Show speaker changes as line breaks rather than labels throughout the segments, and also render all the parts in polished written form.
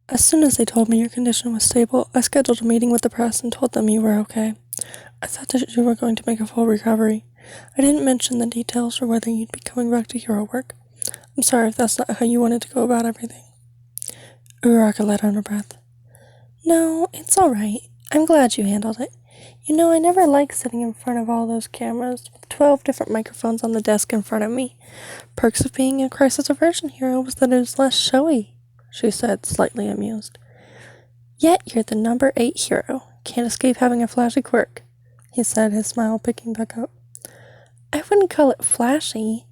As soon as they told me your condition was stable, I scheduled a meeting with the press and told them you were okay. I thought that you were going to make a full recovery. I didn't mention the details or whether you'd be coming back to hero work. I'm sorry if that's not how you wanted to go about everything. Uraraka let out a breath. No, it's alright. I'm glad you handled it. You know, I never liked sitting in front of all those cameras with 12 different microphones on the desk in front of me. Perks of being a crisis aversion hero was that it was less showy, she said, slightly amused. Yet you're the number 8 hero. Can't escape having a flashy quirk, he said, his smile picking back up. I wouldn't call it flashy.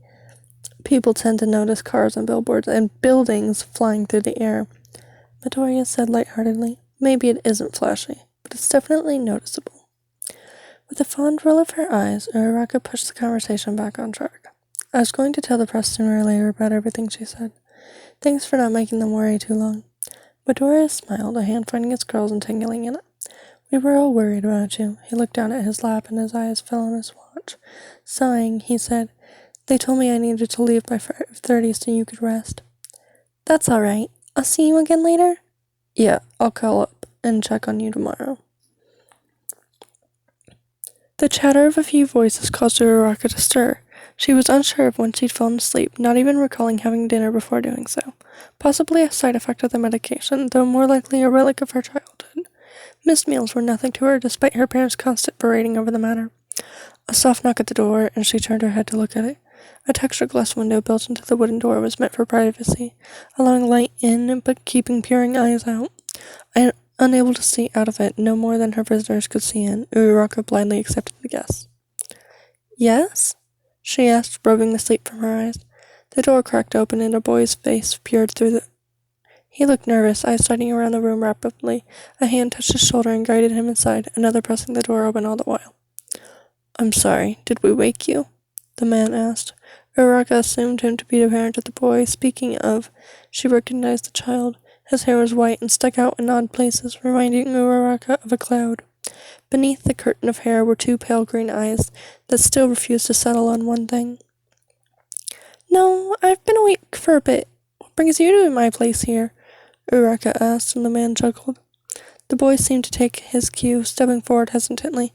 People tend to notice cars on billboards and buildings flying through the air. Midoriya said lightheartedly. Maybe it isn't flashy, but it's definitely noticeable. With a fond roll of her eyes, Uraraka pushed the conversation back on track. I was going to tell the press sooner or later about everything, she said. Thanks for not making them worry too long. Midoriya smiled, a hand finding its curls and tingling in it. We were all worried about you. He looked down at his lap and his eyes fell on his watch. Sighing, he said, They told me I needed to leave by 5:30 so you could rest. That's alright. I'll see you again later? Yeah, I'll call up and check on you tomorrow. The chatter of a few voices caused Uraraka to stir. She was unsure of when she'd fallen asleep, not even recalling having dinner before doing so. Possibly a side effect of the medication, though more likely a relic of her childhood. Missed meals were nothing to her, despite her parents' constant berating over the matter. A soft knock at the door, and she turned her head to look at it. A textured glass window built into the wooden door was meant for privacy, allowing light in but keeping peering eyes out. Unable to see out of it no more than her visitors could see in, Uraraka blindly accepted the guess. Yes? She asked, rubbing the sleep from her eyes. The door cracked open and a boy's face peered through. He looked nervous, eyes darting around the room rapidly. A hand touched his shoulder and guided him inside, another pressing the door open all the while. I'm sorry, did we wake you? The man asked. Uraraka assumed him to be the parent of the boy. Speaking of, she recognized the child. His hair was white and stuck out in odd places, reminding Uraraka of a cloud. Beneath the curtain of hair were 2 pale green eyes that still refused to settle on one thing. No, I've been awake for a bit. What brings you to my place here? Uraraka asked, and the man chuckled. The boy seemed to take his cue, stepping forward hesitantly.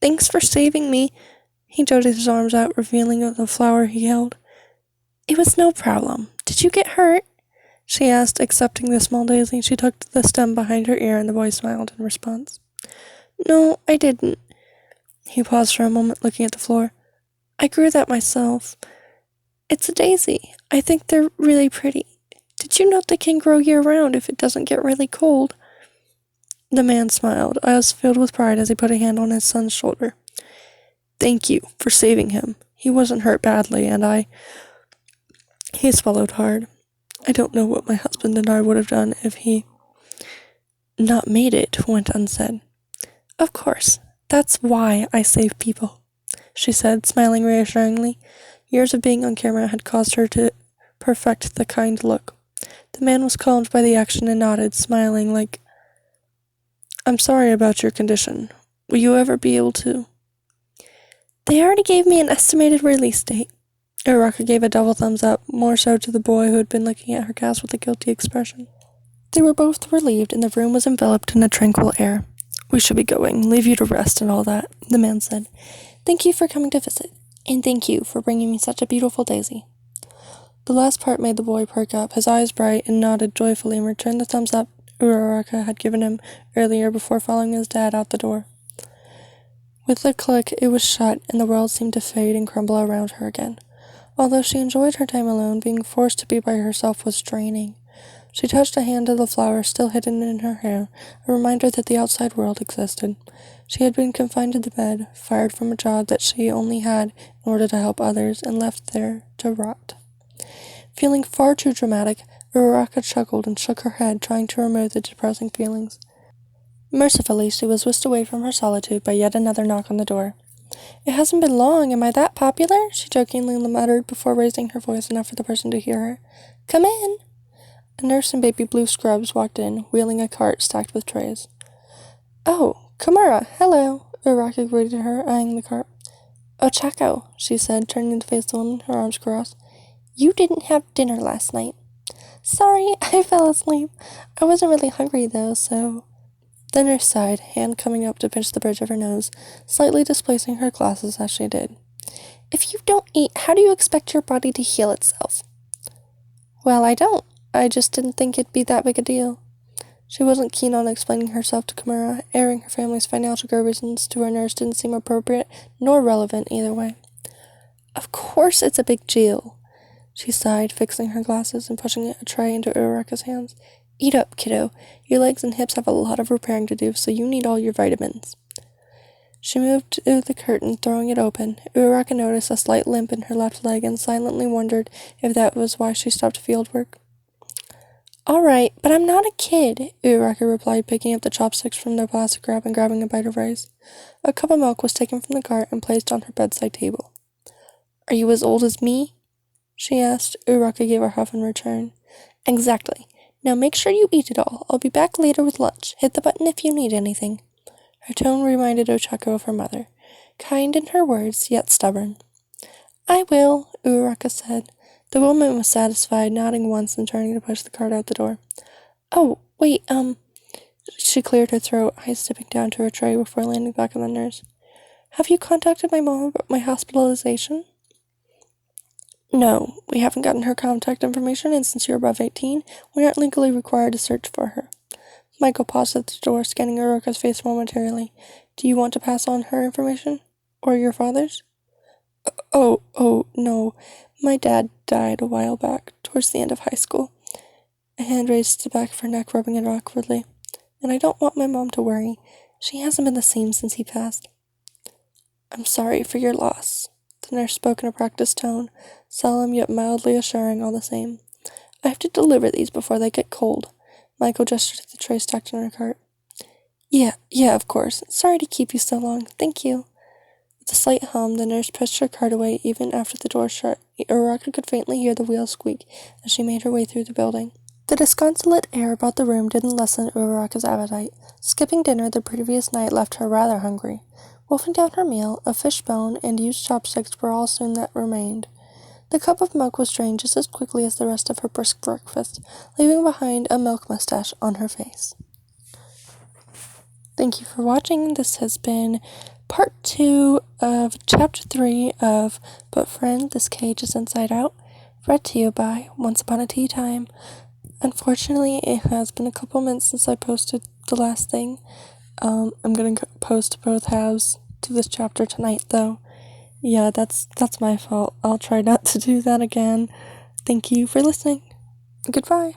Thanks for saving me. He jutted his arms out, revealing the flower he held. It was no problem. Did you get hurt? She asked, accepting the small daisy. She tucked the stem behind her ear, and the boy smiled in response. No, I didn't. He paused for a moment, looking at the floor. I grew that myself. It's a daisy. I think they're really pretty. Did you know they can grow year-round if it doesn't get really cold? The man smiled, eyes filled with pride as he put a hand on his son's shoulder. Thank you for saving him. He wasn't hurt badly, and He swallowed hard. I don't know what my husband and I would have done if he not made it, went unsaid. Of course, that's why I save people, she said, smiling reassuringly. Years of being on camera had caused her to perfect the kind look. The man was calmed by the action and nodded, smiling like, I'm sorry about your condition. Will you ever be able to? They already gave me an estimated release date. Uraraka gave a double thumbs up, more so to the boy who had been looking at her cast with a guilty expression. They were both relieved, and the room was enveloped in a tranquil air. We should be going, leave you to rest and all that, the man said. Thank you for coming to visit, and thank you for bringing me such a beautiful daisy. The last part made the boy perk up, his eyes bright, and nodded joyfully and returned the thumbs up Uraraka had given him earlier before following his dad out the door. With a click, it was shut, and the world seemed to fade and crumble around her again. Although she enjoyed her time alone, being forced to be by herself was draining. She touched a hand to the flower still hidden in her hair, a reminder that the outside world existed. She had been confined to the bed, fired from a job that she only had in order to help others, and left there to rot. Feeling far too dramatic, Uraraka chuckled and shook her head, trying to remove the depressing feelings. Mercifully, she was whisked away from her solitude by yet another knock on the door. It hasn't been long. Am I that popular? She jokingly muttered before raising her voice enough for the person to hear her. Come in. A nurse in baby blue scrubs walked in, wheeling a cart stacked with trays. Oh, Kimura, hello, Uraraka greeted her, eyeing the cart. Ochako, she said, turning to face the woman, her arms crossed. You didn't have dinner last night. Sorry, I fell asleep. I wasn't really hungry though, so. The nurse sighed, hand coming up to pinch the bridge of her nose, slightly displacing her glasses as she did. If you don't eat, how do you expect your body to heal itself? Well, I don't. I just didn't think it'd be that big a deal. She wasn't keen on explaining herself to Kimura. Airing her family's financial reasons to her nurse didn't seem appropriate nor relevant either way. Of course it's a big deal, she sighed, fixing her glasses and pushing a tray into Uraraka's hands. Eat up, kiddo. Your legs and hips have a lot of repairing to do, so you need all your vitamins. She moved to the curtain, throwing it open. Uraraka noticed a slight limp in her left leg and silently wondered if that was why she stopped field work. All right, but I'm not a kid, Uraraka replied, picking up the chopsticks from their plastic wrap and grabbing a bite of rice. A cup of milk was taken from the cart and placed on her bedside table. Are you as old as me? She asked. Uraraka gave a huff in return. Exactly. Now make sure you eat it all. I'll be back later with lunch. Hit the button if you need anything. Her tone reminded Ochako of her mother. Kind in her words, yet stubborn. I will, Uraraka said. The woman was satisfied, nodding once and turning to push the cart out the door. Oh, wait, She cleared her throat, eyes dipping down to her tray before landing back on the nurse. Have you contacted my mom about my hospitalization? No, we haven't gotten her contact information, and since you're above 18, we aren't legally required to search for her. Michael paused at the door, scanning Uraraka's face momentarily. Do you want to pass on her information? Or your father's? Oh, no. My dad died a while back, towards the end of high school. A hand raised to the back of her neck, rubbing it awkwardly. And I don't want my mom to worry. She hasn't been the same since he passed. I'm sorry for your loss. The nurse spoke in a practiced tone, solemn yet mildly assuring all the same. I have to deliver these before they get cold. Michael gestured at the tray stacked in her cart. Yeah, of course. Sorry to keep you so long. Thank you. With a slight hum, the nurse pushed her cart away even after the door shut. Uraraka could faintly hear the wheels squeak as she made her way through the building. The disconsolate air about the room didn't lessen Uraraka's appetite. Skipping dinner the previous night left her rather hungry. Wolfing down her meal, a fish bone and used chopsticks were all soon that remained. The cup of milk was drained just as quickly as the rest of her brisk breakfast, leaving behind a milk mustache on her face. Thank you for watching. This has been part 2 of chapter 3 of But Friend, This Cage is Inside Out, read to you by Once Upon a Tea Time. Unfortunately, it has been a couple minutes since I posted the last thing. I'm gonna post both halves to this chapter tonight, though. Yeah, that's my fault. I'll try not to do that again. Thank you for listening. Goodbye.